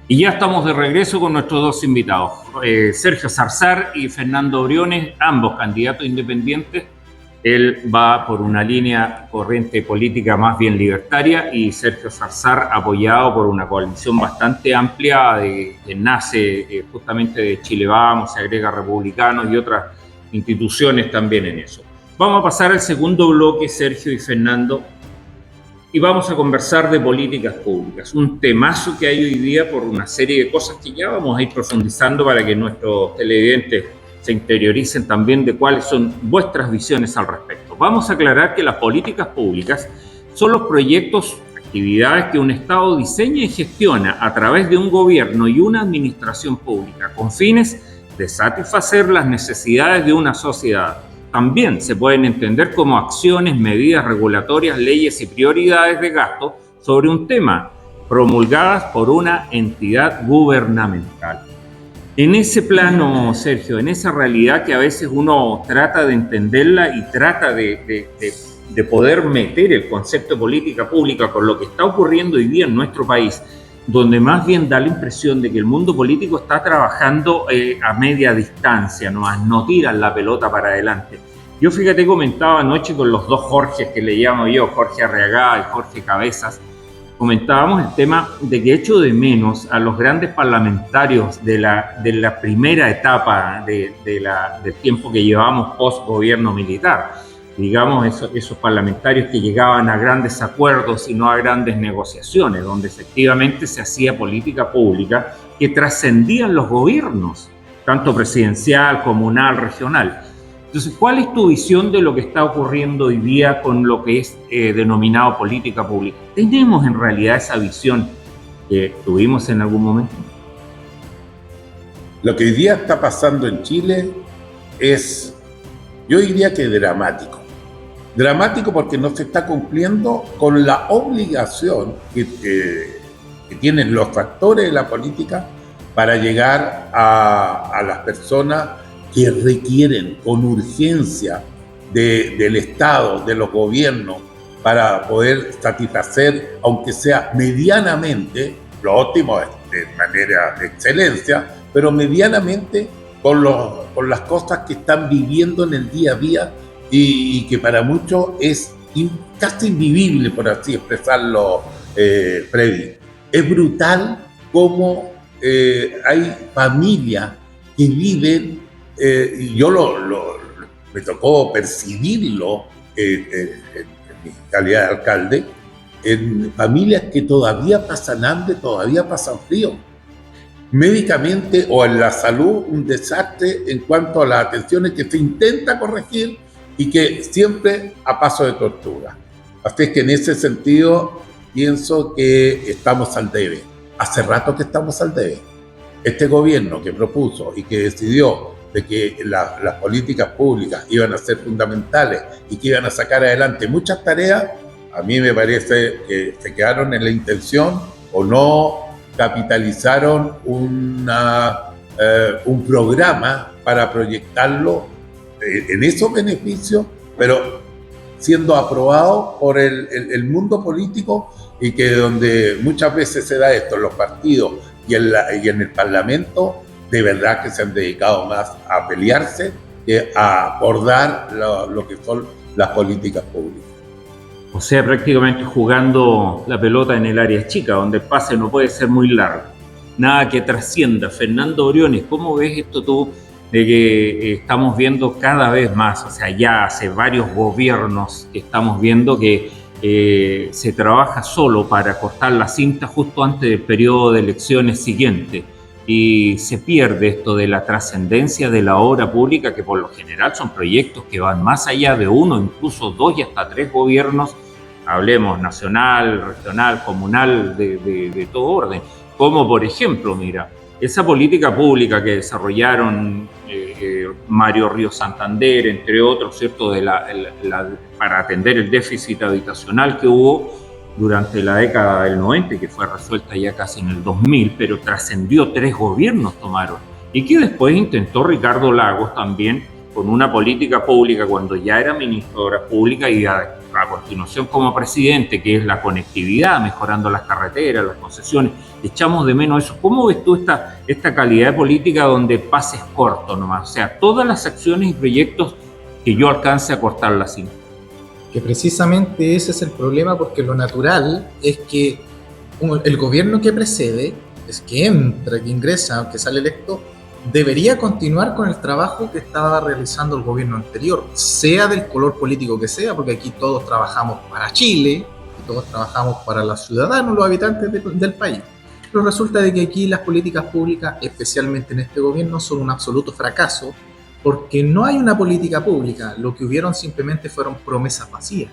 Y ya estamos de regreso con nuestros dos invitados, Sergio Zarzar y Fernando Briones, ambos candidatos independientes. Él va por una línea corriente política más bien libertaria y Sergio Zarzar apoyado por una coalición bastante amplia que nace justamente de Chile Vamos, se agrega Republicanos y otras instituciones también en eso. Vamos a pasar al segundo bloque, Sergio y Fernando, y vamos a conversar de políticas públicas, un temazo que hay hoy día por una serie de cosas que ya vamos a ir profundizando para que nuestros televidentes se interioricen también de cuáles son vuestras visiones al respecto. Vamos a aclarar que las políticas públicas son los proyectos, actividades que un Estado diseña y gestiona a través de un gobierno y una administración pública con fines de satisfacer las necesidades de una sociedad. También se pueden entender como acciones, medidas regulatorias, leyes y prioridades de gasto sobre un tema promulgadas por una entidad gubernamental. En ese plano, Sergio, en esa realidad que a veces uno trata de entenderla y trata de poder meter el concepto de política pública con lo que está ocurriendo hoy día en nuestro país, donde más bien da la impresión de que el mundo político está trabajando a media distancia, no tiran la pelota para adelante. Yo, fíjate, comentaba anoche con los dos Jorges que le llamo yo, Jorge Arriagada y Jorge Cabezas, comentábamos el tema de que echo de menos a los grandes parlamentarios de la primera etapa del tiempo que llevamos post-gobierno militar. Digamos, esos parlamentarios que llegaban a grandes acuerdos y no a grandes negociaciones, donde efectivamente se hacía política pública que trascendían los gobiernos, tanto presidencial, comunal, regional. Entonces, ¿cuál es tu visión de lo que está ocurriendo hoy día con lo que es denominado política pública? ¿Tenemos en realidad esa visión que tuvimos en algún momento? Lo que hoy día está pasando en Chile es, yo diría que dramático. Dramático porque no se está cumpliendo con la obligación que tienen los factores de la política para llegar a las personas que requieren con urgencia del Estado, de los gobiernos, para poder satisfacer, aunque sea medianamente, lo óptimo es de manera de excelencia, pero medianamente con las cosas que están viviendo en el día a día y que para muchos es casi invivible, por así expresarlo, Freddy. Es brutal cómo hay familias que viven, y yo me tocó percibirlo en mi calidad de alcalde, en familias que todavía pasan hambre, todavía pasan frío. Médicamente o en la salud, un desastre en cuanto a las atenciones que se intenta corregir y que siempre a paso de tortura. Así es que en ese sentido pienso que estamos al debe. Hace rato que estamos al debe. Este gobierno que propuso y que decidió de que las políticas públicas iban a ser fundamentales y que iban a sacar adelante muchas tareas, a mí me parece que se quedaron en la intención o no capitalizaron un programa para proyectarlo en esos beneficios, pero siendo aprobado por el mundo político, y que donde muchas veces se da esto en los partidos y en el Parlamento, de verdad que se han dedicado más a pelearse que a abordar lo que son las políticas públicas. O sea, prácticamente jugando la pelota en el área chica, donde el pase no puede ser muy largo. Nada que trascienda. Fernando Briones, ¿cómo ves esto tú de que estamos viendo cada vez más? O sea, ya hace varios gobiernos que estamos viendo que se trabaja solo para cortar la cinta justo antes del periodo de elecciones siguiente. Y se pierde esto de la trascendencia de la obra pública, que por lo general son proyectos que van más allá de uno, incluso dos y hasta tres gobiernos, hablemos nacional, regional, comunal, de todo orden. Como por ejemplo, mira, esa política pública que desarrollaron Mario Ríos Santander, entre otros, ¿cierto? Para atender el déficit habitacional que hubo durante la década del 90, que fue resuelta ya casi en el 2000, pero trascendió, tres gobiernos tomaron. Y que después intentó Ricardo Lagos también con una política pública cuando ya era ministro de Obras Públicas y a continuación como presidente, que es la conectividad, mejorando las carreteras, las concesiones. Echamos de menos eso. ¿Cómo ves tú esta calidad de política donde pases corto nomás? O sea, todas las acciones y proyectos que yo alcance a cortar la cinta. Que precisamente ese es el problema, porque lo natural es que el gobierno que precede, es que entra, que ingresa, que sale electo, debería continuar con el trabajo que estaba realizando el gobierno anterior, sea del color político que sea, porque aquí todos trabajamos para Chile, y todos trabajamos para los ciudadanos, los habitantes del país. Pero resulta de que aquí las políticas públicas, especialmente en este gobierno, son un absoluto fracaso, porque no hay una política pública, lo que hubieron simplemente fueron promesas vacías.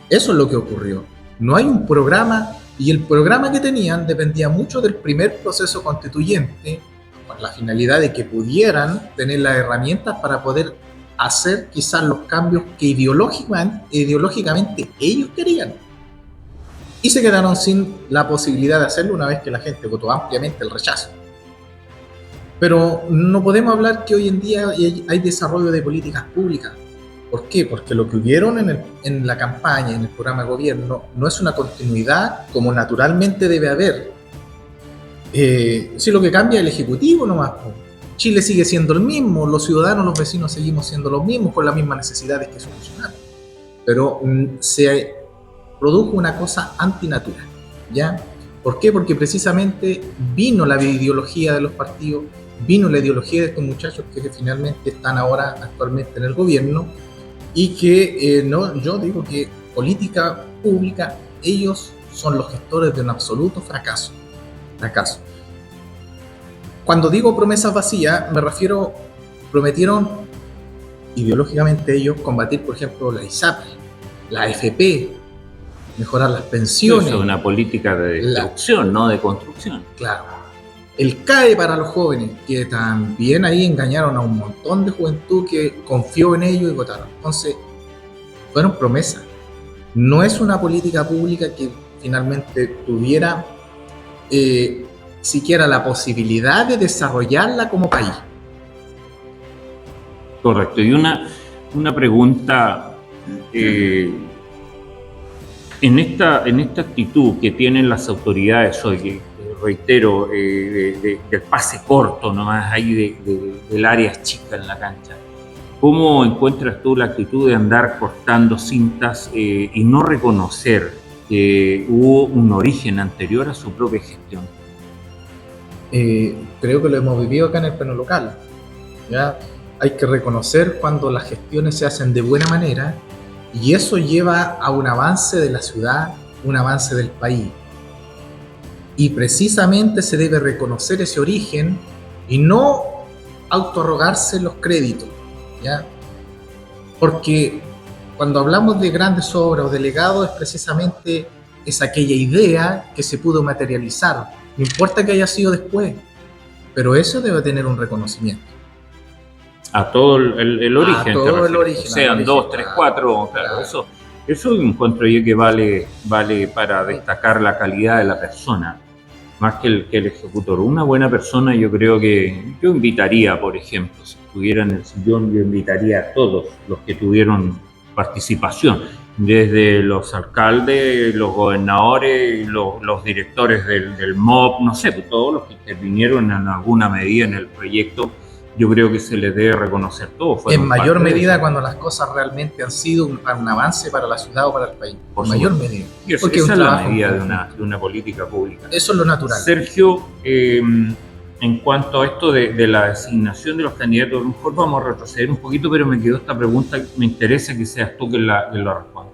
Eso es lo que ocurrió. No hay un programa, y el programa que tenían dependía mucho del primer proceso constituyente, con la finalidad de que pudieran tener las herramientas para poder hacer quizás los cambios que ideológicamente ellos querían. Y se quedaron sin la posibilidad de hacerlo una vez que la gente votó ampliamente el rechazo. Pero no podemos hablar que hoy en día hay desarrollo de políticas públicas. ¿Por qué? Porque lo que hubieron en la campaña, en el programa de gobierno, no es una continuidad como naturalmente debe haber. Si lo que cambia es el Ejecutivo nomás. Chile sigue siendo el mismo, los ciudadanos, los vecinos seguimos siendo los mismos, con las mismas necesidades que solucionar. Pero se produjo una cosa antinatural, ¿ya? ¿Por qué? Porque precisamente vino la ideología de los partidos, vino la ideología de estos muchachos que finalmente están ahora actualmente en el gobierno, y que yo digo que política pública, ellos son los gestores de un absoluto fracaso. Cuando digo promesas vacías, me refiero, prometieron ideológicamente ellos combatir, por ejemplo, la ISAPRE, la AFP, mejorar las pensiones. Eso es una política de destrucción, no de construcción. Claro. El CAE para los jóvenes, que también ahí engañaron a un montón de juventud que confió en ellos y votaron. Entonces, fueron promesas. No es una política pública que finalmente tuviera siquiera la posibilidad de desarrollarla como país. Correcto. Y una pregunta, en esta actitud que tienen las autoridades hoy, que reitero, del pase corto nomás ahí del área chica en la cancha, ¿cómo encuentras tú la actitud de andar cortando cintas y no reconocer que hubo un origen anterior a su propia gestión? Creo que lo hemos vivido acá en el plano local, ¿ya? Hay que reconocer cuando las gestiones se hacen de buena manera, y eso lleva a un avance de la ciudad, un avance del país. Y precisamente se debe reconocer ese origen y no autoarrogarse los créditos, ¿ya? Porque cuando hablamos de grandes obras o de legados, es precisamente aquella idea que se pudo materializar. No importa que haya sido después, pero eso debe tener un reconocimiento. A todo el origen. A todo el origen. Sean 2, 3, 4, claro. Eso encuentro yo que vale para destacar la calidad de la persona, más que el ejecutor. Una buena persona, yo creo que yo invitaría, por ejemplo, si estuviera en el sillón, yo invitaría a todos los que tuvieron participación, desde los alcaldes, los gobernadores, los directores del MOP, no sé, todos los que intervinieron en alguna medida en el proyecto. Yo creo que se les debe reconocer todo. En mayor medida cuando las cosas realmente han sido un avance para la ciudad o para el país. Por mayor medida. Porque esa es la medida de una política pública. Eso es lo natural. Sergio, en cuanto a esto de la designación de los candidatos, a lo mejor vamos a retroceder un poquito, pero me quedó esta pregunta, me interesa que seas tú que la responda.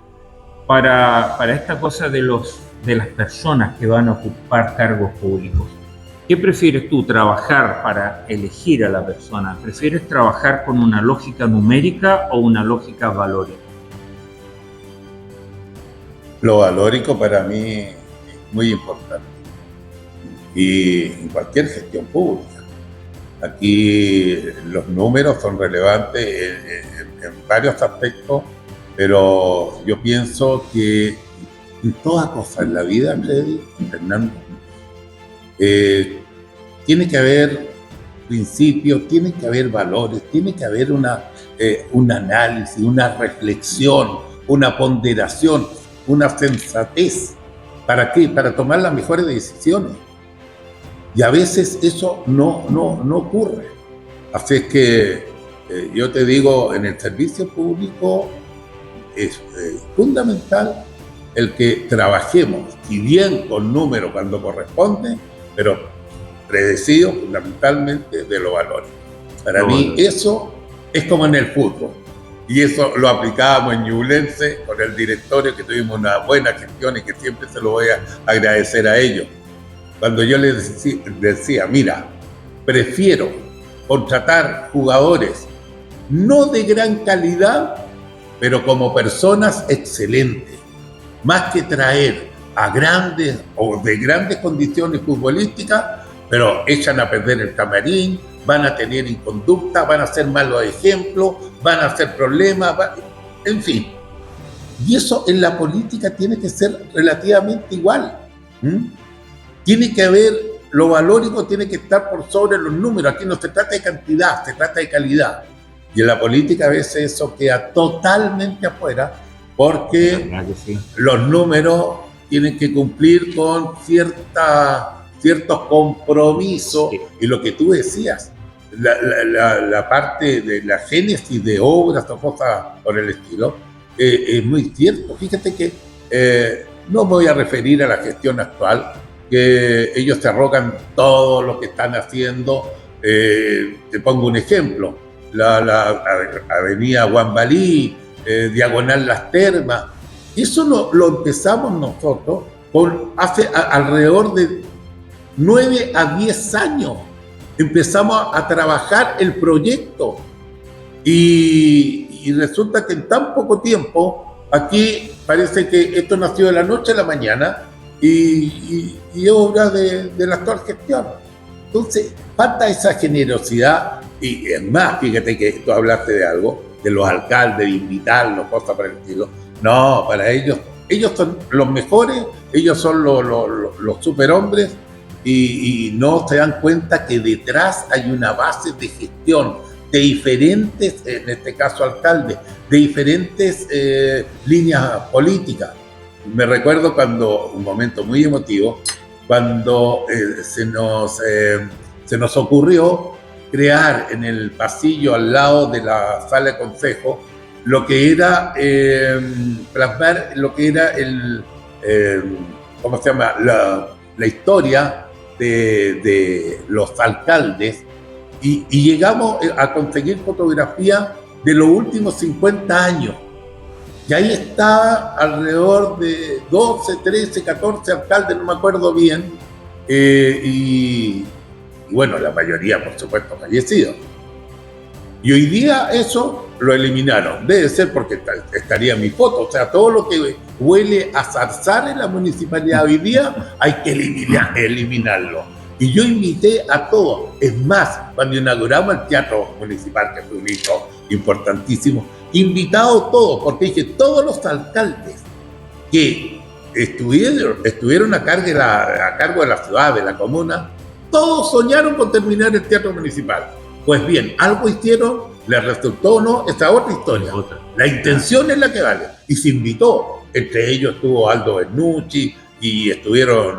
Para esta cosa de las personas que van a ocupar cargos públicos, ¿qué prefieres tú, trabajar para elegir a la persona? ¿Prefieres trabajar con una lógica numérica o una lógica valórica? Lo valórico para mí es muy importante, y en cualquier gestión pública. Aquí los números son relevantes en varios aspectos, pero yo pienso que en toda cosa en la vida, Fernando, tiene que haber principios, tiene que haber valores, tiene que haber un análisis, una reflexión, una ponderación, una sensatez. ¿Para qué? Para tomar las mejores decisiones. Y a veces eso no ocurre. Así es que yo te digo, en el servicio público es fundamental el que trabajemos, si bien con números cuando corresponde, pero predecido fundamentalmente de los valores. Para mí eso es como en el fútbol. Y eso lo aplicábamos en Ñublense con el directorio, que tuvimos una buena gestión y que siempre se lo voy a agradecer a ellos. Cuando yo les decía, mira, prefiero contratar jugadores no de gran calidad, pero como personas excelentes, más que traer a grandes o de grandes condiciones futbolísticas, pero echan a perder el camarín, van a tener inconducta, van a ser malos ejemplos, van a hacer problemas, en fin. Y eso en la política tiene que ser relativamente igual. Tiene que haber, lo valórico tiene que estar por sobre los números. Aquí no se trata de cantidad, se trata de calidad. Y en la política a veces eso queda totalmente afuera, porque los números tienen que cumplir con ciertos compromisos. Sí. Y lo que tú decías, la parte de la génesis de obras o cosas por el estilo, es muy cierto. Fíjate que no me voy a referir a la gestión actual, que ellos se arrogan todo lo que están haciendo. Te pongo un ejemplo, la avenida Guambalí, diagonal Las Termas. Eso lo empezamos nosotros hace alrededor de 9 a 10 años. Empezamos a trabajar el proyecto y resulta que en tan poco tiempo, aquí parece que esto nació de la noche a la mañana y es obra de la actual gestión. Entonces, falta esa generosidad. Y es más, fíjate que tú hablaste de algo, de los alcaldes, de invitarlos, cosas por el estilo. No, para ellos son los mejores, ellos son los superhombres y no se dan cuenta que detrás hay una base de gestión de diferentes, en este caso alcaldes, de diferentes líneas políticas. Me recuerdo un momento muy emotivo, cuando se nos ocurrió crear en el pasillo al lado de la sala de consejo lo que era plasmar lo que era ¿cómo se llama? La historia de los alcaldes y llegamos a conseguir fotografía de los últimos 50 años. Y ahí estaba alrededor de 12, 13, 14 alcaldes, no me acuerdo bien, y bueno, la mayoría, por supuesto, fallecidos. Y hoy día eso lo eliminaron. Debe ser porque estaría mi foto. O sea, todo lo que huele a zarzar en la municipalidad hoy día hay que eliminarlo. Y yo invité a todos. Es más, cuando inauguramos el Teatro Municipal, que fue un hito importantísimo, invitados todos, porque dije, todos los alcaldes que estuvieron a cargo de la ciudad, de la comuna, todos soñaron con terminar el Teatro Municipal. Pues bien, algo hicieron, les resultó o no, esta otra historia. La intención es la que vale. Y se invitó. Entre ellos estuvo Aldo Bernucci y estuvieron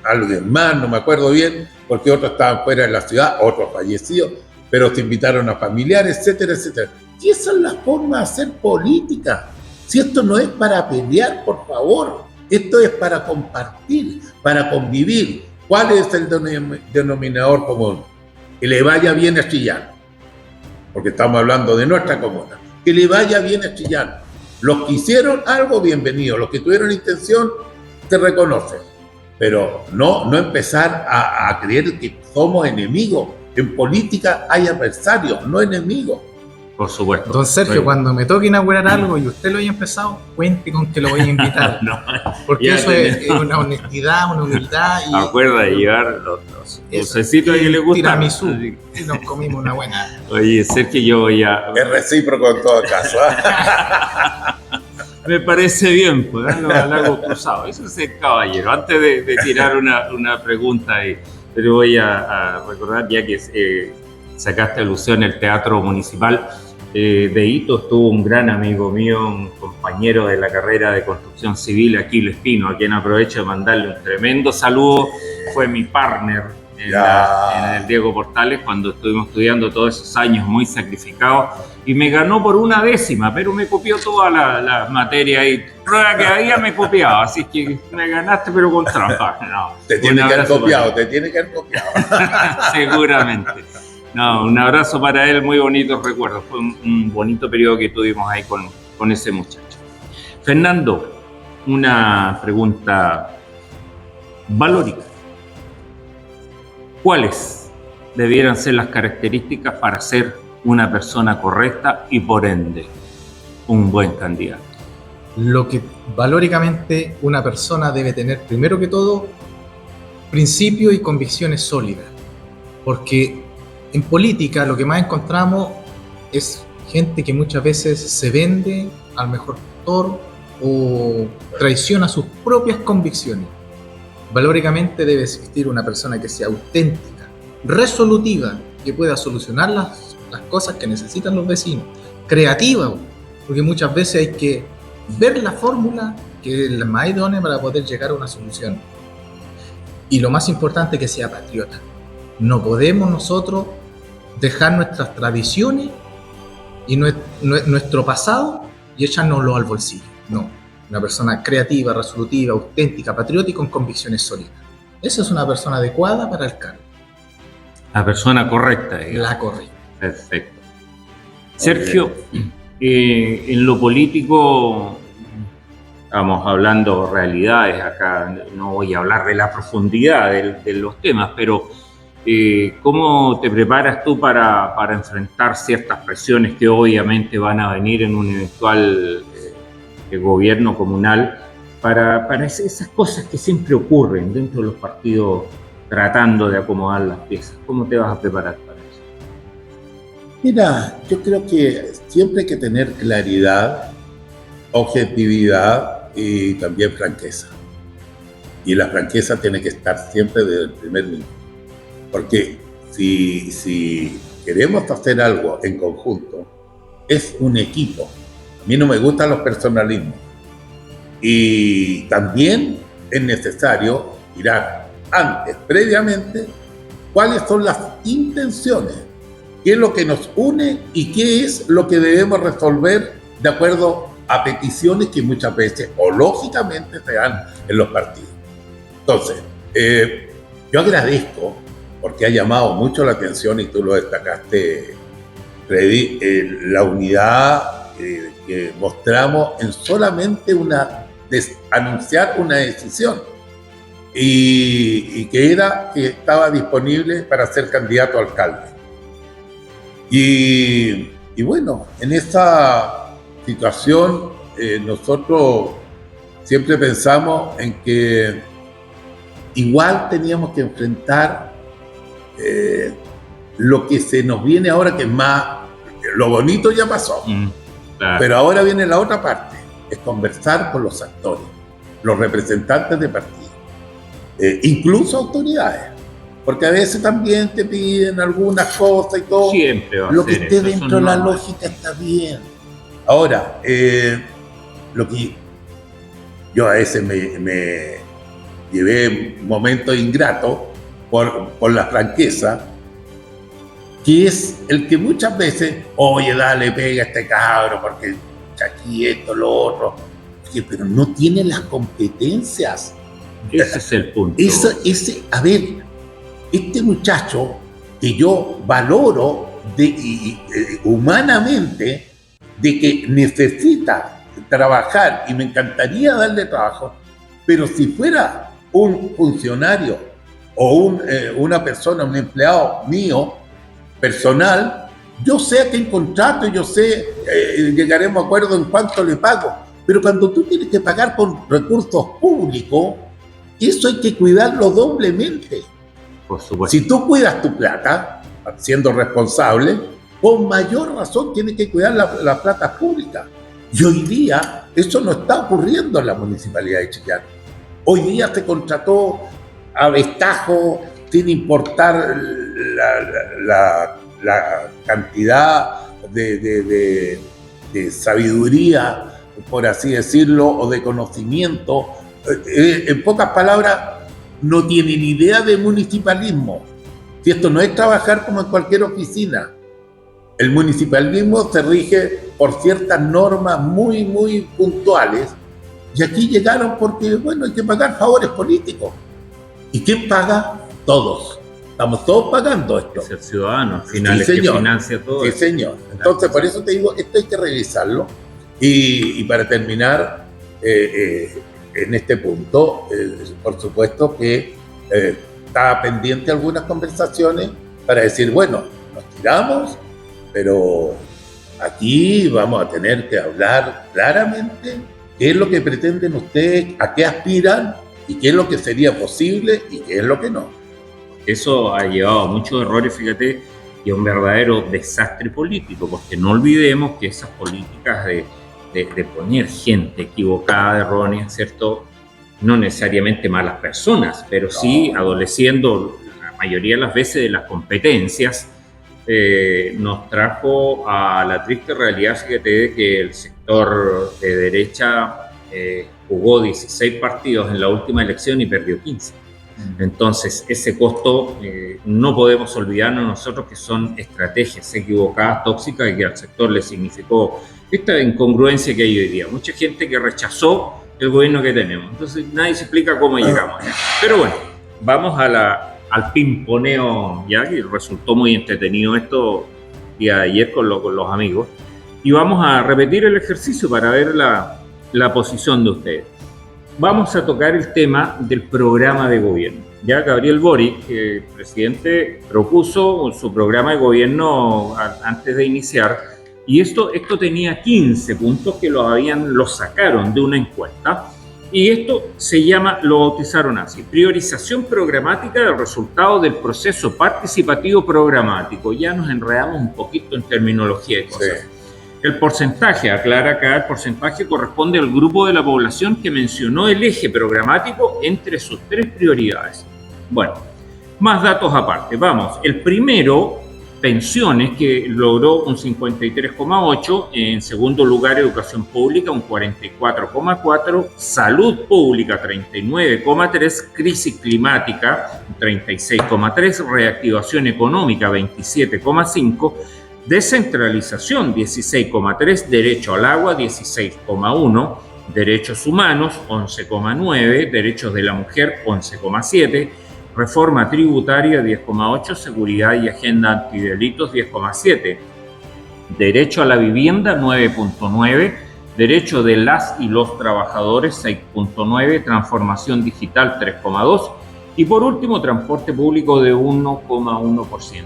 alguien más, no me acuerdo bien, porque otros estaban fuera de la ciudad, otros fallecidos, pero se invitaron a familiares, etcétera, etcétera. Y esa es la forma de hacer política. Si esto no es para pelear, por favor, esto es para compartir, para convivir. ¿Cuál es el denominador común? Que le vaya bien a Chillán, porque estamos hablando de nuestra comuna. Que le vaya bien a Chillán. Los que hicieron algo, bienvenidos. Los que tuvieron intención, se reconocen. Pero no empezar a creer que somos enemigos. En política hay adversarios, no enemigos. Por supuesto. Don Sergio, cuando me toque inaugurar algo y usted lo haya empezado, cuente con que lo voy a invitar. No, porque eso es una honestidad, una humildad. Y acuerda de llevar los dulcecitos que le gustan. Tiramisú. Y nos comimos una buena. Oye, Sergio, yo voy a... Es recíproco en todo caso. Me parece bien, pues, darlo al lago cruzado. Eso es el caballero. Antes de tirar una pregunta, pero voy a recordar, ya que sacaste alusión al Teatro Municipal, De hito estuvo un gran amigo mío, un compañero de la carrera de construcción civil, Aquilo Espino, a quien aprovecho de mandarle un tremendo saludo. Fue mi partner en el Diego Portales cuando estuvimos estudiando todos esos años muy sacrificados, y me ganó por 1 décima, pero me copió toda la materia y prueba que había me copiaba, así que me ganaste pero con trampa. No, te tiene que haber copiado. Seguramente. No, un abrazo para él, muy bonitos recuerdos. Fue un bonito periodo que tuvimos ahí con ese muchacho. Fernando, una pregunta valórica. ¿Cuáles debieran ser las características para ser una persona correcta y por ende un buen candidato? Lo que valóricamente una persona debe tener, primero que todo, principios y convicciones sólidas. Porque en política lo que más encontramos es gente que muchas veces se vende al mejor postor o traiciona sus propias convicciones. Valóricamente debe existir una persona que sea auténtica, resolutiva, que pueda solucionar las cosas que necesitan los vecinos, creativa, porque muchas veces hay que ver la fórmula que es la más idónea para poder llegar a una solución. Y lo más importante, que sea patriota. No podemos nosotros dejar nuestras tradiciones y nuestro pasado y echárnoslo al bolsillo. No, una persona creativa, resolutiva, auténtica, patriótica y con convicciones sólidas. Esa es una persona adecuada para el cargo. La persona correcta. La correcta. Perfecto. Sergio, en lo político estamos hablando realidades acá, no voy a hablar de la profundidad de los temas, pero ¿cómo te preparas tú para enfrentar ciertas presiones que obviamente van a venir en un eventual gobierno comunal, para esas cosas que siempre ocurren dentro de los partidos tratando de acomodar las piezas? ¿Cómo te vas a preparar para eso? Mira, yo creo que siempre hay que tener claridad, objetividad y también franqueza. Y la franqueza tiene que estar siempre desde el primer minuto. Porque si queremos hacer algo en conjunto, es un equipo. A mí no me gustan los personalismos. Y también es necesario mirar antes, previamente, cuáles son las intenciones, qué es lo que nos une y qué es lo que debemos resolver de acuerdo a peticiones que muchas veces o lógicamente se dan en los partidos. Entonces, yo agradezco, porque ha llamado mucho la atención, y tú lo destacaste, Freddy, la unidad que mostramos en solamente anunciar una decisión, y que estaba disponible para ser candidato a alcalde. Y bueno, en esa situación nosotros siempre pensamos en que igual teníamos que enfrentar lo que se nos viene ahora, que es más, lo bonito ya pasó, Claro. pero ahora viene la otra parte, es conversar con los actores, los representantes de partidos, incluso autoridades, porque a veces también te piden algunas cosas y todo. Siempre va a lo que ser esté eso, dentro eso de no la es lógica está bien. Ahora, lo que yo a veces me llevé momentos ingratos por la franqueza, que es el que muchas veces, oye, dale, pega a este cabro, porque aquí esto, lo otro, oye, pero no tiene las competencias. Ese es el punto. A ver, este muchacho que yo valoro humanamente, de que necesita trabajar y me encantaría darle trabajo, pero si fuera un funcionario o una persona, un empleado mío, personal, yo sé a quién contrato, yo sé, llegaremos a acuerdo en cuánto le pago, pero cuando tú tienes que pagar con recursos públicos, eso hay que cuidarlo doblemente. Por supuesto. Si tú cuidas tu plata, siendo responsable, con mayor razón tienes que cuidar la plata pública. Y hoy día eso no está ocurriendo en la Municipalidad de Chillán. Hoy día se contrató a destajo, sin importar la cantidad de sabiduría, por así decirlo, o de conocimiento. En pocas palabras, no tienen idea de municipalismo. Si esto no es trabajar como en cualquier oficina. El municipalismo se rige por ciertas normas muy, muy puntuales, y aquí llegaron porque, bueno, hay que pagar favores políticos. ¿Y quién paga? Todos. Estamos todos pagando esto. Es el ciudadano, al final, Sí, es que señor. financia todo. Sí, señor. Entonces, por eso te digo, esto hay que revisarlo. Y para terminar, en este punto, por supuesto que está pendiente algunas conversaciones para decir, bueno, nos tiramos, pero aquí vamos a tener que hablar claramente qué es lo que pretenden ustedes, a qué aspiran y qué es lo que sería posible y qué es lo que no. Eso ha llevado a muchos errores, fíjate, y a un verdadero desastre político, porque no olvidemos que esas políticas de poner gente equivocada, errónea, ¿cierto? No necesariamente malas personas, pero sí adoleciendo la mayoría de las veces de las competencias, nos trajo a la triste realidad, fíjate, de que el sector de derecha jugó 16 partidos en la última elección y perdió 15. Entonces, ese costo no podemos olvidarnos nosotros que son estrategias equivocadas, tóxicas, y que al sector le significó esta incongruencia que hay hoy día. Mucha gente que rechazó el gobierno que tenemos. Entonces, nadie se explica cómo llegamos allá. Pero bueno, vamos al pimponeo, ya que resultó muy entretenido esto día de ayer con los amigos. Y vamos a repetir el ejercicio para ver la posición de ustedes. Vamos a tocar el tema del programa de gobierno. Ya Gabriel Boric, el presidente, propuso su programa de gobierno antes de iniciar, y esto tenía 15 puntos que los sacaron de una encuesta, y esto se llama, lo bautizaron así: priorización programática del resultado del proceso participativo programático. Ya nos enredamos un poquito en terminología de cosas. Sí. El porcentaje, aclara acá, el porcentaje corresponde al grupo de la población que mencionó el eje programático entre sus 3 prioridades. Bueno, más datos aparte. Vamos, el primero, pensiones, que logró un 53,8%, en segundo lugar, educación pública, un 44,4%, salud pública, 39,3%, crisis climática, 36,3%, reactivación económica, 27,5%, descentralización, 16,3%, derecho al agua, 16,1%, derechos humanos, 11,9%, derechos de la mujer, 11,7%, reforma tributaria, 10,8%, seguridad y agenda antidelitos, 10,7%, derecho a la vivienda, 9,9%, derecho de las y los trabajadores, 6,9%, transformación digital, 3,2%, y por último, transporte público de 1,1%.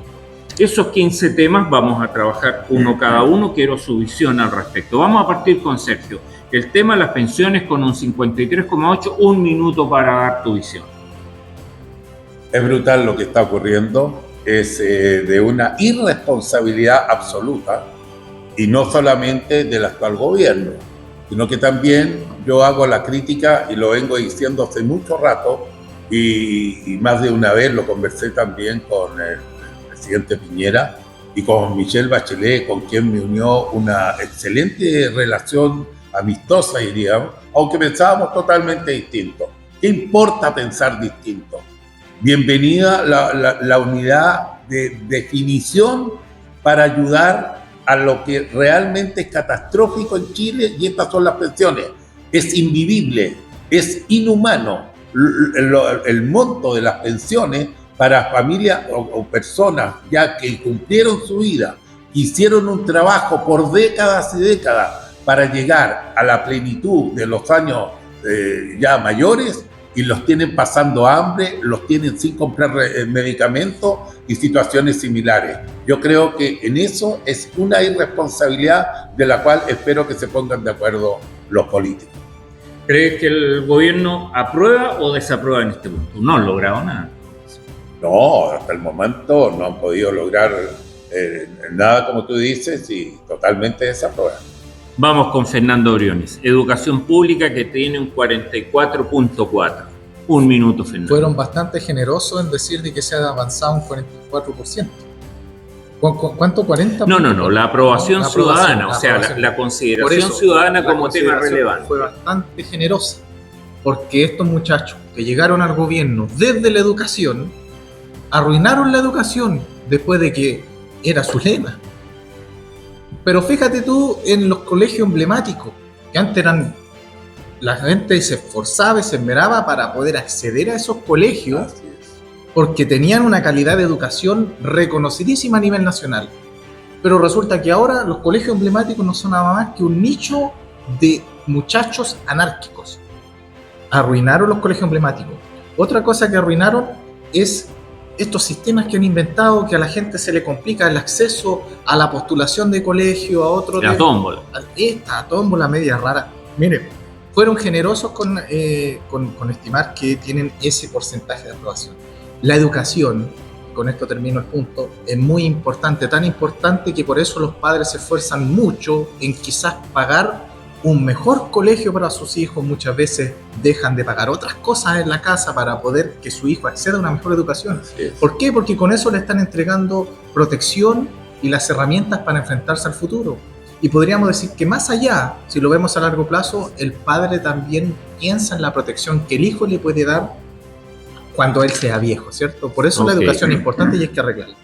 Esos 15 temas vamos a trabajar uno cada uno. Quiero su visión al respecto. Vamos a partir con Sergio. El tema de las pensiones con un 53,8%. Un minuto para dar tu visión. Es brutal lo que está ocurriendo. Es de una irresponsabilidad absoluta, y no solamente del actual gobierno, sino que también yo hago la crítica, y lo vengo diciendo hace mucho rato, y más de una vez lo conversé también con el presidente Piñera y con Michelle Bachelet, con quien me unió una excelente relación amistosa, diríamos, aunque pensábamos totalmente distinto. ¿Qué importa pensar distinto? Bienvenida la unidad de definición para ayudar a lo que realmente es catastrófico en Chile, y estas son las pensiones. Es invivible, es inhumano el monto de las pensiones para familias o personas ya que cumplieron su vida, hicieron un trabajo por décadas y décadas para llegar a la plenitud de los años ya mayores, y los tienen pasando hambre, los tienen sin comprar medicamentos y situaciones similares. Yo creo que en eso es una irresponsabilidad de la cual espero que se pongan de acuerdo los políticos. ¿Crees que el gobierno aprueba o desaprueba en este punto? No han logrado nada. No, hasta el momento no han podido lograr nada, como tú dices, y totalmente desaprueban. Vamos con Fernando Briones. Educación pública, que tiene un 44,4%. Un minuto, Fernando. Fueron bastante generosos en decir de que se ha avanzado un 44%. ¿Cuánto? ¿40? No, la aprobación La ciudadana, o sea, aprobación. la Por consideración eso, ciudadana la como tema consideración relevante. fue bastante generosa, porque estos muchachos que llegaron al gobierno desde la educación, arruinaron la educación después de que era su lema. Pero fíjate tú en los colegios emblemáticos, que antes eran, la gente se esforzaba y se esmeraba para poder acceder a esos colegios, Así es. porque tenían una calidad de educación reconocidísima a nivel nacional. Pero resulta que ahora los colegios emblemáticos no son nada más que un nicho de muchachos anárquicos. Arruinaron los colegios emblemáticos. Otra cosa que arruinaron es estos sistemas que han inventado, que a la gente se le complica el acceso a la postulación de colegio, a otro... La tómbola. Esta tómbola media rara. Miren, fueron generosos con estimar que tienen ese porcentaje de aprobación. La educación, con esto termino el punto, es muy importante, tan importante que por eso los padres se esfuerzan mucho en quizás pagar un mejor colegio para sus hijos. Muchas veces dejan de pagar otras cosas en la casa para poder que su hijo acceda a una mejor educación. Así es. ¿Por qué? Porque con eso le están entregando protección y las herramientas para enfrentarse al futuro. Y podríamos decir que más allá, si lo vemos a largo plazo, el padre también piensa en la protección que el hijo le puede dar cuando él sea viejo, ¿cierto? Por eso la Ok. educación es importante y hay que arreglarla.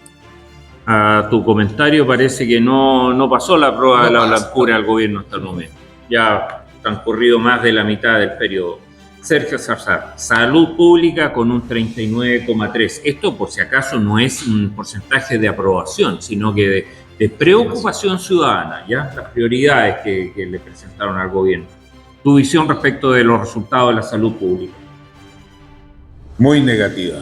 A tu comentario parece que no pasó la prueba de la No pasa. blancura al gobierno hasta el momento. Ya ha transcurrido más de la mitad del periodo. Sergio Salazar, salud pública con un 39,3. Esto, por si acaso, no es un porcentaje de aprobación, sino que de preocupación ciudadana, ¿ya? Las prioridades que le presentaron al gobierno. Tu visión respecto de los resultados de la salud pública. Muy negativa.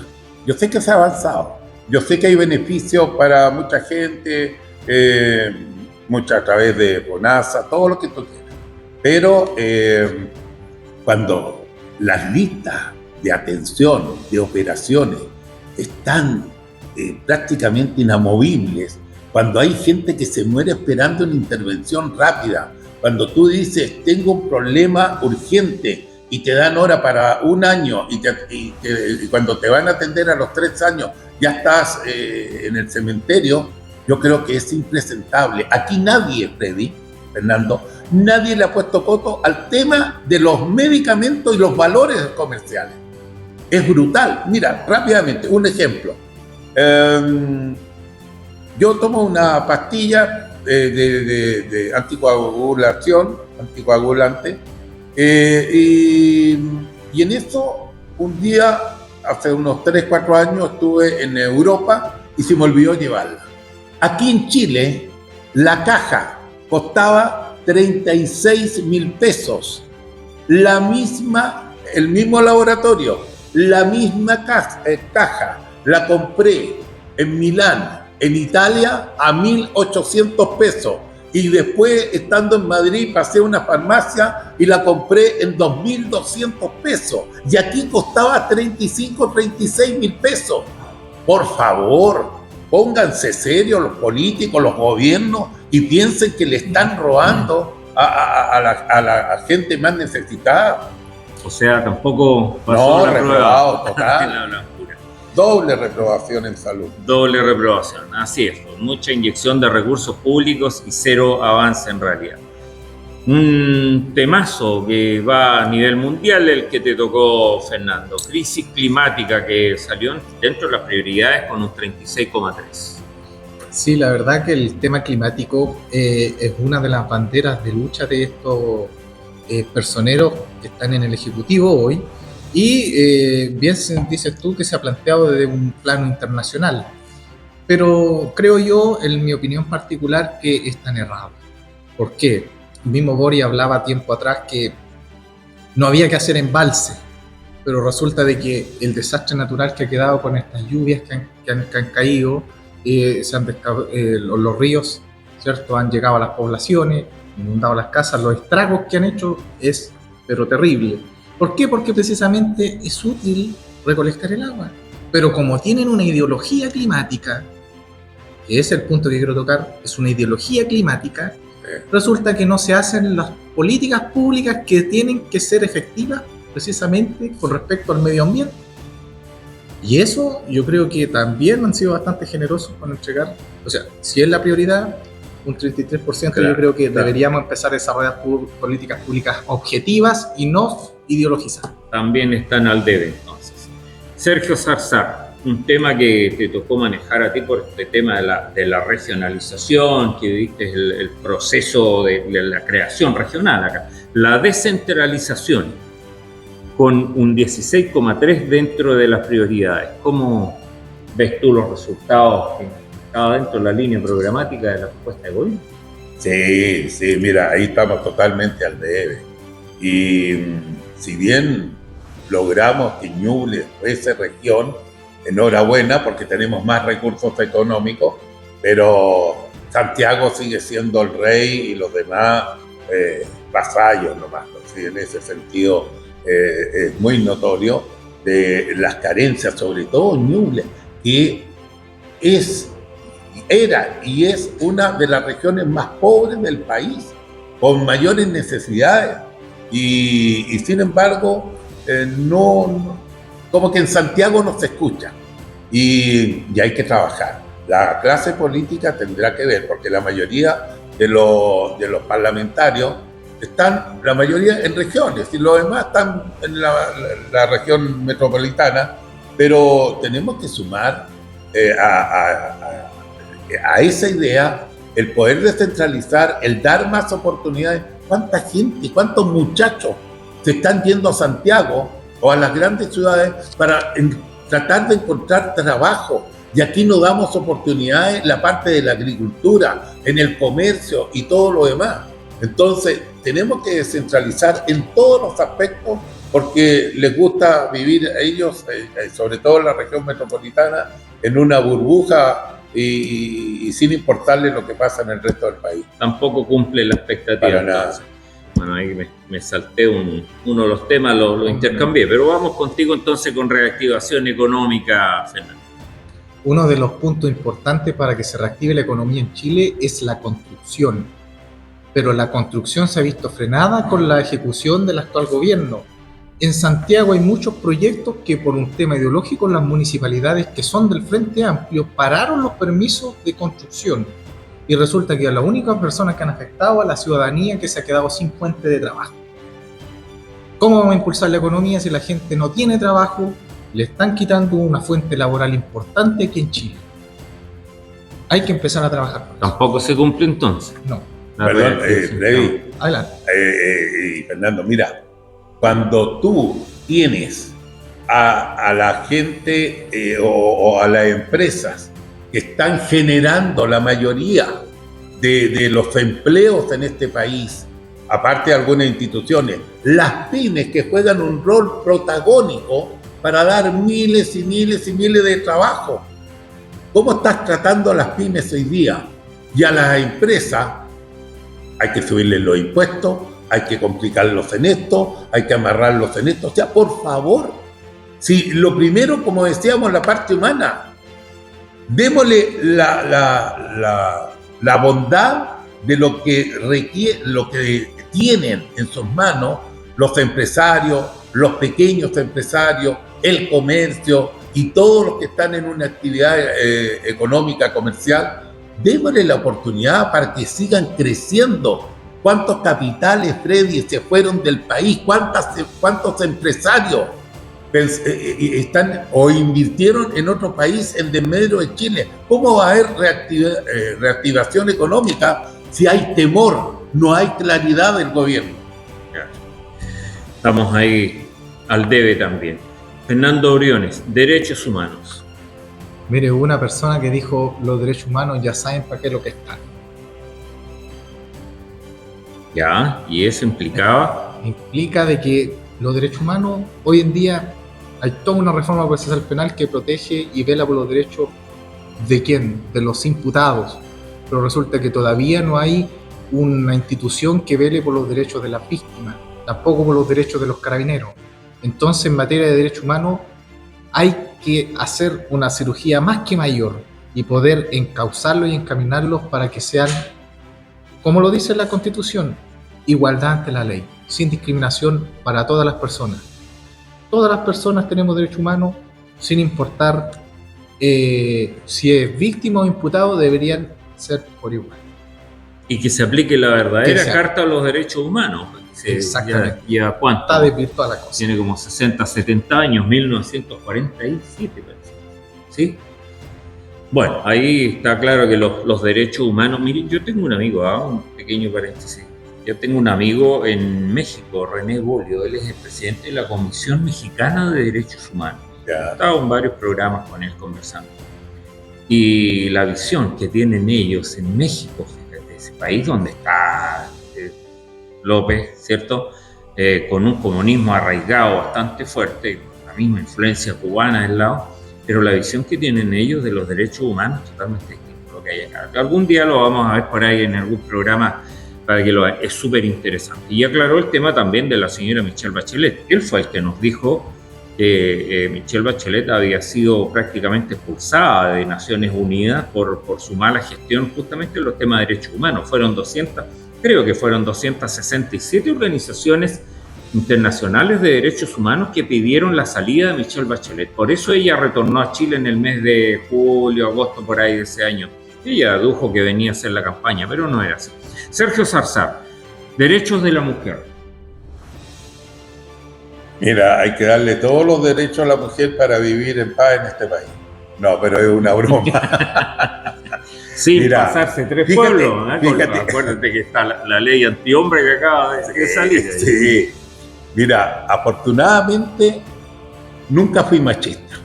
Yo sé que se ha avanzado. Yo sé que hay beneficios para mucha gente, mucha a través de FONASA, todo lo que tú quieras. Pero cuando las listas de atención, de operaciones, están prácticamente inamovibles, cuando hay gente que se muere esperando una intervención rápida, cuando tú dices, tengo un problema urgente, y te dan hora para un año, y cuando te van a atender a los 3 años, ya estás en el cementerio, yo creo que es impresentable. Aquí nadie, Freddy, Fernando, nadie le ha puesto coto al tema de los medicamentos y los valores comerciales. Es brutal. Mira, rápidamente, un ejemplo. Yo tomo una pastilla de anticoagulante, y en eso, un día, hace unos 3-4 años, estuve en Europa y se me olvidó llevarla. Aquí en Chile, la caja costaba 36.000 pesos. El mismo laboratorio, la misma caja, la compré en Milán, en Italia, a 1.800 pesos. Y después, estando en Madrid, pasé a una farmacia y la compré en 2.200 pesos. Y aquí costaba 36.000 pesos. Por favor, pónganse serios los políticos, los gobiernos, y piensen que le están robando a la gente más necesitada. O sea, tampoco pasó No, la reprobado, prueba total. de la blancura. Doble reprobación en salud. Doble reprobación, así es, con mucha inyección de recursos públicos y cero avance en realidad. Un temazo que va a nivel mundial, el que te tocó, Fernando. Crisis climática, que salió dentro de las prioridades con un 36,3. Sí, la verdad que el tema climático es una de las banderas de lucha de estos personeros que están en el Ejecutivo hoy. Y bien dices tú que se ha planteado desde un plano internacional, pero creo yo, en mi opinión particular, que están errados. ¿Por qué? El mismo Boric hablaba tiempo atrás que no había que hacer embalse, pero resulta de que el desastre natural que ha quedado con estas lluvias que han caído, los ríos, ¿cierto?, han llegado a las poblaciones, inundado las casas, los estragos que han hecho es pero terrible. ¿Por qué? Porque precisamente es útil recolectar el agua. Pero como tienen una ideología climática, que es el punto que quiero tocar, es una ideología climática, resulta que no se hacen las políticas públicas que tienen que ser efectivas precisamente con respecto al medio ambiente. Y eso yo creo que también han sido bastante generosos con entregar, o sea, si es la prioridad, un 33%, Claro, yo creo que claro. deberíamos empezar a desarrollar políticas públicas objetivas y no ideologizadas. También están al debe, entonces. Sergio Zarzar, un tema que te tocó manejar a ti por este tema de la regionalización, que viste el proceso de la creación regional acá. La descentralización, con un 16,3 dentro de las prioridades. ¿Cómo ves tú los resultados que estaba dentro de la línea programática de la propuesta de gobierno? Sí, sí, mira, ahí estamos totalmente al debe. Y si bien logramos que Ñuble fuese región, enhorabuena porque tenemos más recursos económicos, pero Santiago sigue siendo el rey y los demás vasallos nomás. ¿Sí? En ese sentido es muy notorio de las carencias, sobre todo Ñuble, que era y es una de las regiones más pobres del país, con mayores necesidades. Y sin embargo, como que en Santiago no se escucha. Y hay que trabajar. La clase política tendrá que ver, porque la mayoría de los parlamentarios están, la mayoría en regiones, y los demás están en la región metropolitana, pero tenemos que sumar a esa idea el poder descentralizar, el dar más oportunidades. ¿Cuánta gente, cuántos muchachos se están yendo a Santiago o a las grandes ciudades para tratar de encontrar trabajo? Y aquí no damos oportunidades en la parte de la agricultura, en el comercio y todo lo demás. Entonces, tenemos que descentralizar en todos los aspectos porque les gusta vivir a ellos, sobre todo en la región metropolitana, en una burbuja y sin importarle lo que pasa en el resto del país. Tampoco cumple la expectativa. Para nada. Bueno, ahí me salté uno de los temas, lo intercambié, pero vamos contigo entonces con reactivación económica, Fernando. Uno de los puntos importantes para que se reactive la economía en Chile es la construcción, pero la construcción se ha visto frenada con la ejecución del actual gobierno. En Santiago hay muchos proyectos que por un tema ideológico las municipalidades que son del Frente Amplio pararon los permisos de construcción y resulta que las únicas personas que han afectado a la ciudadanía que se ha quedado sin fuente de trabajo. ¿Cómo vamos a impulsar la economía si la gente no tiene trabajo? Le están quitando una fuente laboral importante aquí en Chile. Hay que empezar a trabajar. Tampoco se cumple entonces. No. Perdón, Freddy. Adelante. Y Fernando, mira, cuando tú tienes a la gente o a las empresas que están generando la mayoría de los empleos en este país, aparte de algunas instituciones, las pymes que juegan un rol protagónico para dar miles y miles y miles de trabajo. ¿Cómo estás tratando a las pymes hoy día? Y a las empresas hay que subirles los impuestos, hay que complicarlos en esto, hay que amarrarlos en esto. O sea, por favor, si lo primero, como decíamos, la parte humana, démosle la bondad de lo que requiere, lo que tienen en sus manos los empresarios, los pequeños empresarios, el comercio y todos los que están en una actividad económica, comercial. Démosle la oportunidad para que sigan creciendo. ¿Cuántos capitales, Freddy, se fueron del país? ¿Cuántos empresarios están o invirtieron en otro país en desmedro de Chile? ¿Cómo va a haber reactivación económica si hay temor, no hay claridad del gobierno? Estamos ahí al debe también. Fernando Briones, derechos humanos. Mire, hubo una persona que dijo, los derechos humanos ya saben para qué es lo que están. Ya, y eso implicaba... Implica de que los derechos humanos, hoy en día hay toda una reforma procesal penal que protege y vela por los derechos de quién, de los imputados, pero resulta que todavía no hay una institución que vele por los derechos de las víctimas, tampoco por los derechos de los carabineros. Entonces, en materia de derechos humanos, hay que hacer una cirugía más que mayor y poder encauzarlos y encaminarlos para que sean, como lo dice la Constitución, igualdad ante la ley, sin discriminación para todas las personas. Todas las personas tenemos derechos humanos sin importar si es víctima o imputado, deberían ser por igual. Y que se aplique la verdadera Que se- Carta de los Derechos Humanos. Exactamente. ¿Ya cuánto? Está desvirtuada la cosa. Tiene como 60, 70 años, 1947 parece. ¿Sí? Bueno, ahí está claro que los derechos humanos... Miren, yo tengo un amigo, un pequeño paréntesis. Yo tengo un amigo en México, René Bolio. Él es el presidente de la Comisión Mexicana de Derechos Humanos. He Ya. estado en varios programas con él conversando. Y la visión que tienen ellos en México, fíjate, ese país donde está López, ¿cierto? Con un comunismo arraigado bastante fuerte, la misma influencia cubana del lado, pero la visión que tienen ellos de los derechos humanos es totalmente distinta a lo que hay acá. Algún día lo vamos a ver por ahí en algún programa para que lo vean. Es súper interesante. Y aclaró el tema también de la señora Michelle Bachelet. Él fue el que nos dijo que Michelle Bachelet había sido prácticamente expulsada de Naciones Unidas por su mala gestión justamente en los temas de derechos humanos. Creo que fueron 267 organizaciones internacionales de derechos humanos que pidieron la salida de Michelle Bachelet. Por eso ella retornó a Chile en el mes de julio, agosto, por ahí de ese año. Ella adujo que venía a hacer la campaña, pero no era así. Sergio Zarzar, derechos de la mujer. Mira, hay que darle todos los derechos a la mujer para vivir en paz en este país. No, pero es una broma. Sin Mira, pasarse tres fíjate, pueblos. fíjate. Acuérdate que está la ley antihombre que acaba de salir. Sí. Mira, afortunadamente nunca fui machista.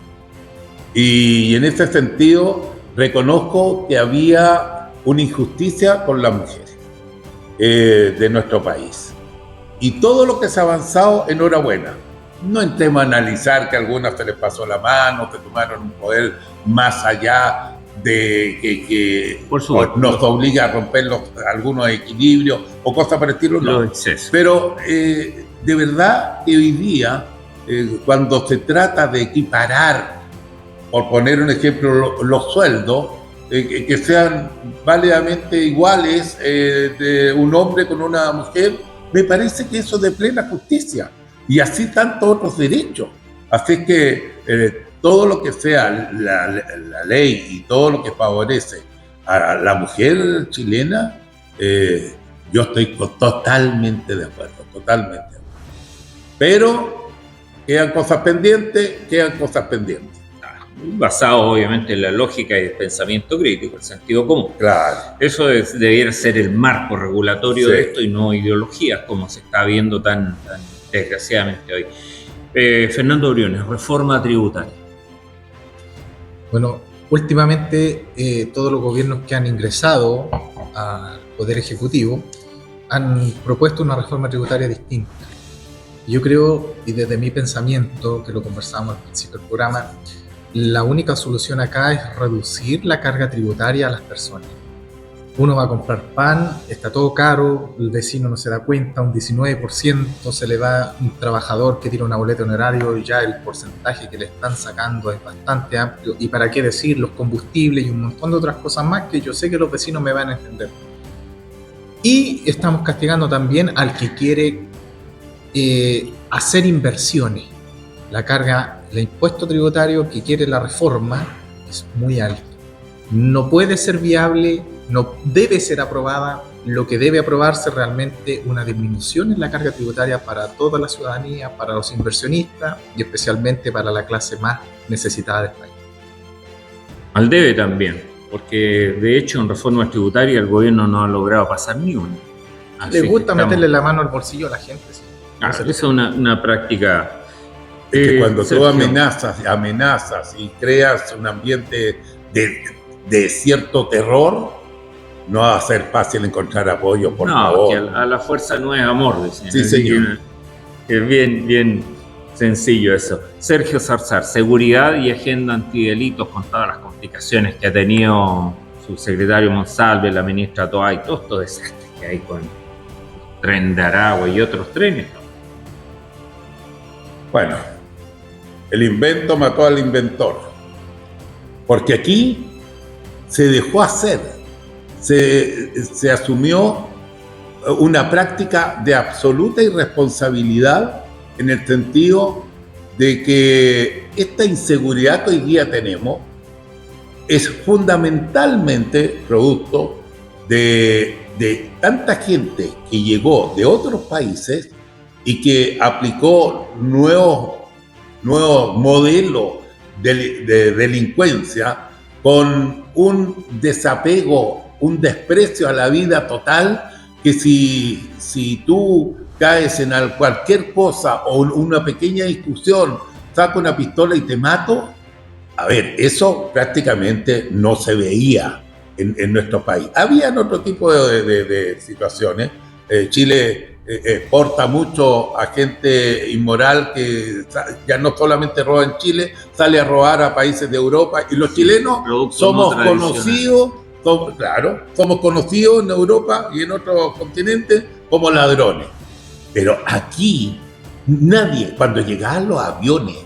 Y en ese sentido reconozco que había una injusticia con las mujeres de nuestro país. Y todo lo que se ha avanzado, enhorabuena. No entremos a analizar que a algunas se les pasó la mano, que tomaron un poder más allá de que Por supuesto, nos obliga a romper algunos equilibrios o cosas por el estilo. No. los excesos. Pero de verdad que hoy día, cuando se trata de equiparar, por poner un ejemplo, los sueldos, que sean válidamente iguales de un hombre con una mujer, me parece que eso es de plena justicia. Y así tantos otros derechos. Así que todo lo que sea la ley y todo lo que favorece a la mujer chilena, yo estoy totalmente de acuerdo, totalmente de acuerdo. Pero quedan cosas pendientes. Basado obviamente en la lógica y el pensamiento crítico, el sentido común. Claro. Eso debiera ser el marco regulatorio Sí. de esto y no ideologías como se está viendo tan desgraciadamente hoy. Fernando Briones, reforma tributaria. Bueno, últimamente todos los gobiernos que han ingresado al Poder Ejecutivo han propuesto una reforma tributaria distinta. Yo creo, y desde mi pensamiento, que lo conversábamos al principio del programa, la única solución acá es reducir la carga tributaria a las personas. Uno va a comprar pan, está todo caro, el vecino no se da cuenta, un 19% se le da a un trabajador que tiene una boleta honorario y ya el porcentaje que le están sacando es bastante amplio. Y para qué decir, los combustibles y un montón de otras cosas más que yo sé que los vecinos me van a entender. Y estamos castigando también al que quiere hacer inversiones. La carga, el impuesto tributario que quiere la reforma es muy alto. No puede ser viable, no debe ser aprobada. Lo que debe aprobarse realmente una disminución en la carga tributaria para toda la ciudadanía, para los inversionistas y especialmente para la clase más necesitada del país. Al debe también, porque de hecho en reforma tributaria el gobierno no ha logrado pasar ni una. Le gusta meterle la mano al bolsillo a la gente. Sí. Esa es una práctica. Es que cuando tú Sergio, amenazas y creas un ambiente de cierto terror, no va a ser fácil encontrar apoyo, por favor. Que a la fuerza no es amor, dicen. Sí, señor. Es bien sencillo eso. Sergio Zarzar, seguridad y agenda antidelitos con todas las complicaciones que ha tenido su secretario Monsalve, la ministra Toay, todos estos desastres que hay con el tren de Aragua y otros trenes. Bueno, el invento mató al inventor. Porque aquí se dejó hacer, se asumió una práctica de absoluta irresponsabilidad en el sentido de que esta inseguridad que hoy día tenemos es fundamentalmente producto de tanta gente que llegó de otros países y que aplicó nuevos modelos de delincuencia con un desapego, un desprecio a la vida total, que si tú caes en cualquier cosa o una pequeña discusión, saco una pistola y te mato. A ver, eso prácticamente no se veía en nuestro país. Habían otro tipo de situaciones. Chile exporta mucho a gente inmoral que ya no solamente roba en Chile, sale a robar a países de Europa, y los chilenos somos conocidos, somos conocidos en Europa y en otros continentes como ladrones. Pero aquí nadie, cuando llegaban los aviones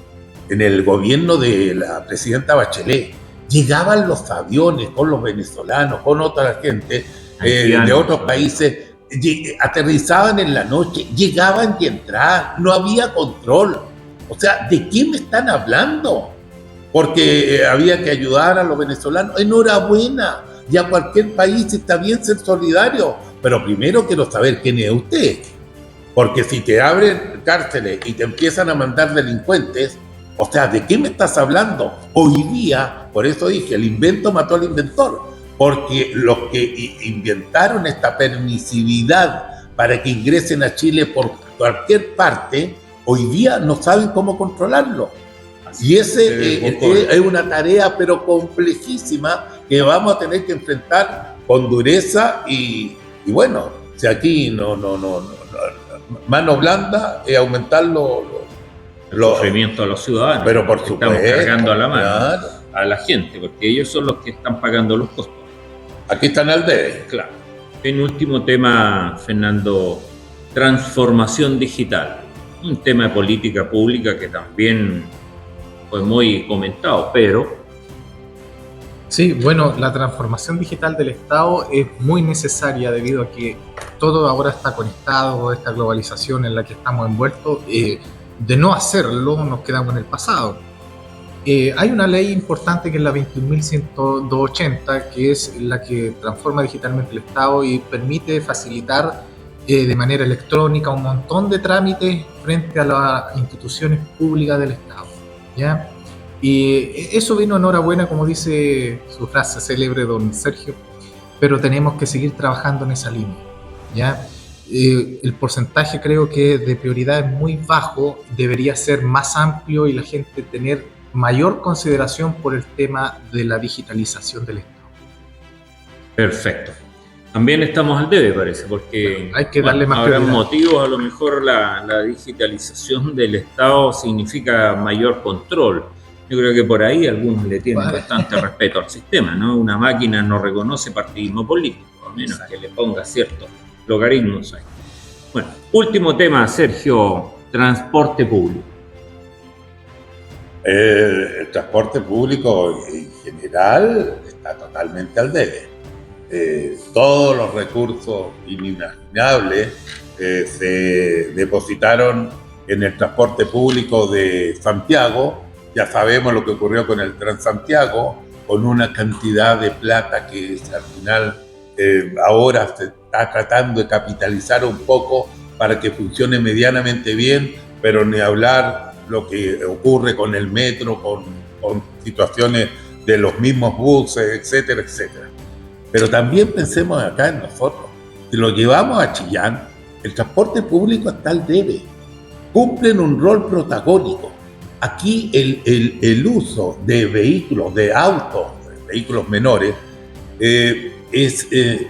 en el gobierno de la presidenta Bachelet, llegaban los aviones con los venezolanos, con otra gente de otros países, aterrizaban en la noche, llegaban y entraban, no había control. O sea, ¿de qué me están hablando? Porque había que ayudar a los venezolanos. Enhorabuena, ya cualquier país está bien ser solidario, pero primero quiero saber quién es usted. Porque si te abren cárceles y te empiezan a mandar delincuentes, o sea, ¿de qué me estás hablando? Hoy día, por eso dije, el invento mató al inventor. Porque los que inventaron esta permisividad para que ingresen a Chile por cualquier parte, hoy día no saben cómo controlarlo. Y ese es una tarea, pero complejísima, que vamos a tener que enfrentar con dureza y bueno, si aquí no mano blanda es aumentar el sufrimiento a los ciudadanos. Pero por supuesto, estamos cargando a la mano, claro, a la gente, porque ellos son los que están pagando los costos. Aquí están al debe. Claro. En último tema, Fernando, transformación digital. Un tema de política pública que también fue muy comentado, pero... Sí, bueno, la transformación digital del Estado es muy necesaria debido a que todo ahora está conectado, esta globalización en la que estamos envueltos. De no hacerlo, nos quedamos en el pasado. Hay una ley importante que es la 21.180, que es la que transforma digitalmente el Estado y permite facilitar de manera electrónica un montón de trámites frente a las instituciones públicas del Estado, ¿ya? Y eso vino enhorabuena, como dice su frase célebre don Sergio, pero tenemos que seguir trabajando en esa línea, ¿ya? El porcentaje creo que de prioridad es muy bajo, debería ser más amplio y la gente tener mayor consideración por el tema de la digitalización del Estado. Perfecto. También estamos al debe, parece, porque hay que darle más habrá prioridad. motivos. A lo mejor la digitalización del Estado significa mayor control. Yo creo que por ahí algunos le tienen bastante respeto al sistema, ¿no? Una máquina no reconoce partidismo político, a menos que le ponga ciertos logaritmos ahí. Bueno, último tema, Sergio, transporte público. El transporte público en general está totalmente al debe. Todos los recursos inimaginables se depositaron en el transporte público de Santiago. Ya sabemos lo que ocurrió con el Transantiago, con una cantidad de plata que al final ahora se está tratando de capitalizar un poco para que funcione medianamente bien, pero ni hablar lo que ocurre con el metro, con situaciones de los mismos buses, etcétera, etcétera. Pero también pensemos acá en nosotros. Si lo llevamos a Chillán, el transporte público está al debe. Cumplen un rol protagónico. Aquí el uso de vehículos, de autos, vehículos menores, es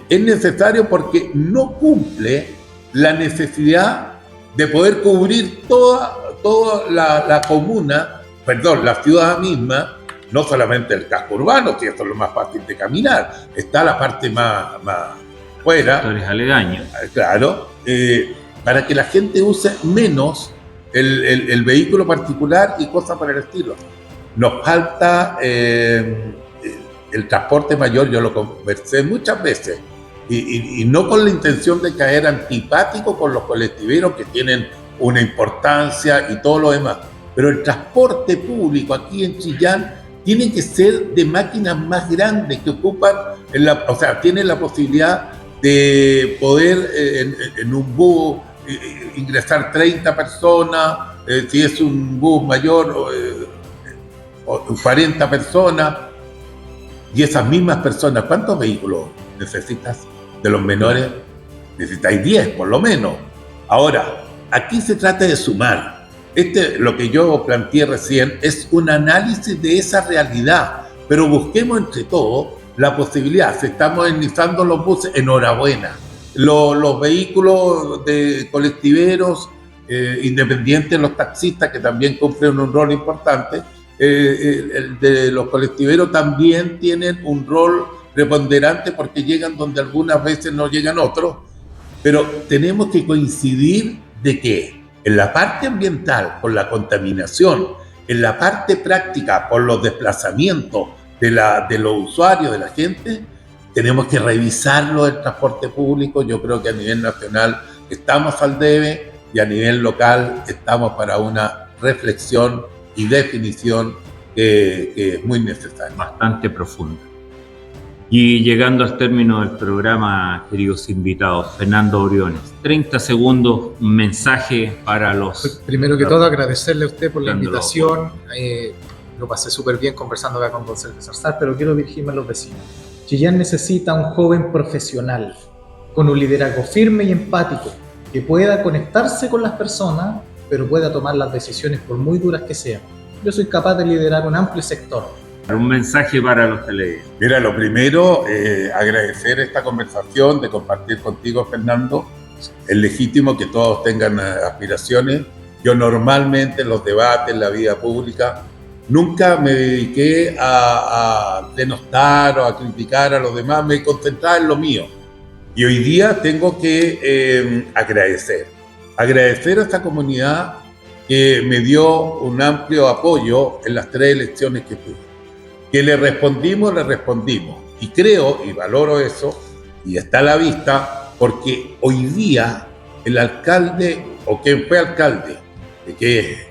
necesario porque no cumple la necesidad de poder cubrir toda la comuna, la ciudad misma, no solamente el casco urbano, si esto es lo más fácil de caminar, está la parte más fuera. Sectores aledaños. Claro, para que la gente use menos el vehículo particular y cosas por el estilo. Nos falta el transporte mayor, yo lo conversé muchas veces, y no con la intención de caer antipático con los colectiveros que tienen una importancia y todo lo demás, pero el transporte público aquí en Chillán tiene que ser de máquinas más grandes que ocupan, o sea, tienen la posibilidad de poder en un bus ingresar 30 personas, si es un bus mayor, o 40 personas, y esas mismas personas, ¿cuántos vehículos necesitas? De los menores, necesitáis 10 por lo menos. Ahora, aquí se trata de sumar. Lo que yo planteé recién es un análisis de esa realidad, pero busquemos entre todos la posibilidad. Se están modernizando los buses, enhorabuena. Los vehículos de colectiveros independientes, los taxistas, que también cumplen un rol importante, el de los colectiveros también tienen un rol preponderante porque llegan donde algunas veces no llegan otros, pero tenemos que coincidir de que en la parte ambiental, por la contaminación, en la parte práctica, por los desplazamientos de los usuarios, de la gente, tenemos que revisarlo del transporte público. Yo creo que a nivel nacional estamos al debe y a nivel local estamos para una reflexión y definición que es muy necesaria. Bastante profunda. Y llegando al término del programa, queridos invitados, Fernando Briones, 30 segundos, un mensaje para los... Primero que todo, agradecerle a usted por la invitación. Lo pasé súper bien conversando acá con don Sergio Zarzar, pero quiero dirigirme a los vecinos. Chillán necesita un joven profesional, con un liderazgo firme y empático, que pueda conectarse con las personas, pero pueda tomar las decisiones por muy duras que sean. Yo soy capaz de liderar un amplio sector. Un mensaje para los televidentes. Mira, lo primero, agradecer esta conversación, de compartir contigo, Fernando. Es legítimo que todos tengan aspiraciones. Yo normalmente en los debates, en la vida pública, nunca me dediqué a denostar o a criticar a los demás, me concentraba en lo mío. Y hoy día tengo que agradecer a esta comunidad que me dio un amplio apoyo en las 3 elecciones que tuve. Que le respondimos. Y creo y valoro eso, y está a la vista, porque hoy día el alcalde, o quien fue alcalde, que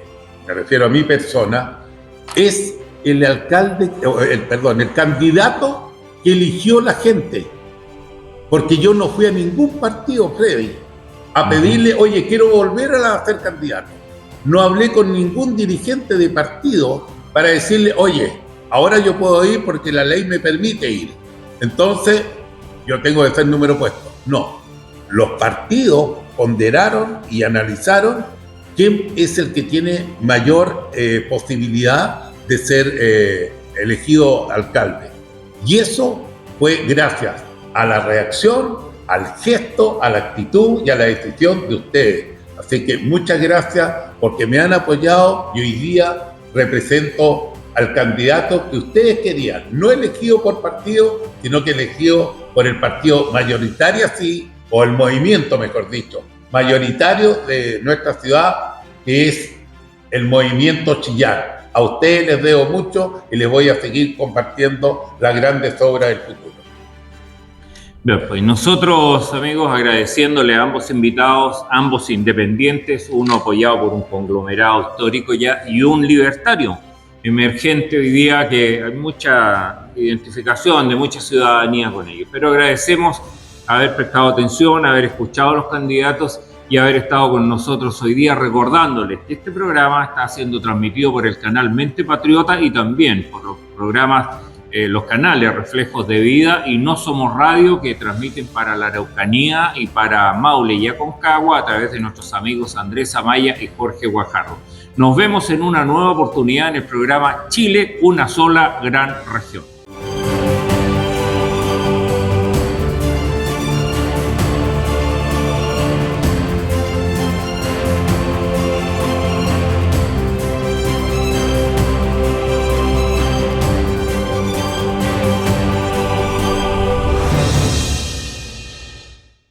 me refiero a mi persona, es el alcalde, el candidato que eligió la gente. Porque yo no fui a ningún partido, Freddy, a pedirle, oye, quiero volver a ser candidato. No hablé con ningún dirigente de partido para decirle, oye, ahora yo puedo ir porque la ley me permite ir. Entonces, yo tengo que ser número puesto. No. Los partidos ponderaron y analizaron quién es el que tiene mayor posibilidad de ser elegido alcalde. Y eso fue gracias a la reacción, al gesto, a la actitud y a la decisión de ustedes. Así que muchas gracias porque me han apoyado y hoy día represento al candidato que ustedes querían, no elegido por partido, sino que elegido por el partido mayoritario, sí, o el movimiento, mejor dicho, mayoritario de nuestra ciudad, que es el movimiento Chillán. A ustedes les debo mucho y les voy a seguir compartiendo las grandes obras del futuro. Bien, pues nosotros, amigos, agradeciéndole a ambos invitados, ambos independientes, uno apoyado por un conglomerado histórico ya y un libertario emergente hoy día, que hay mucha identificación de mucha ciudadanía con ellos. Pero agradecemos haber prestado atención, haber escuchado a los candidatos y haber estado con nosotros hoy día, recordándoles que este programa está siendo transmitido por el canal Mente Patriota y también por los programas, los canales Reflejos de Vida y No Somos Radio, que transmiten para la Araucanía y para Maule y Aconcagua a través de nuestros amigos Andrés Amaya y Jorge Guajardo. Nos vemos en una nueva oportunidad en el programa Chile, una sola gran región.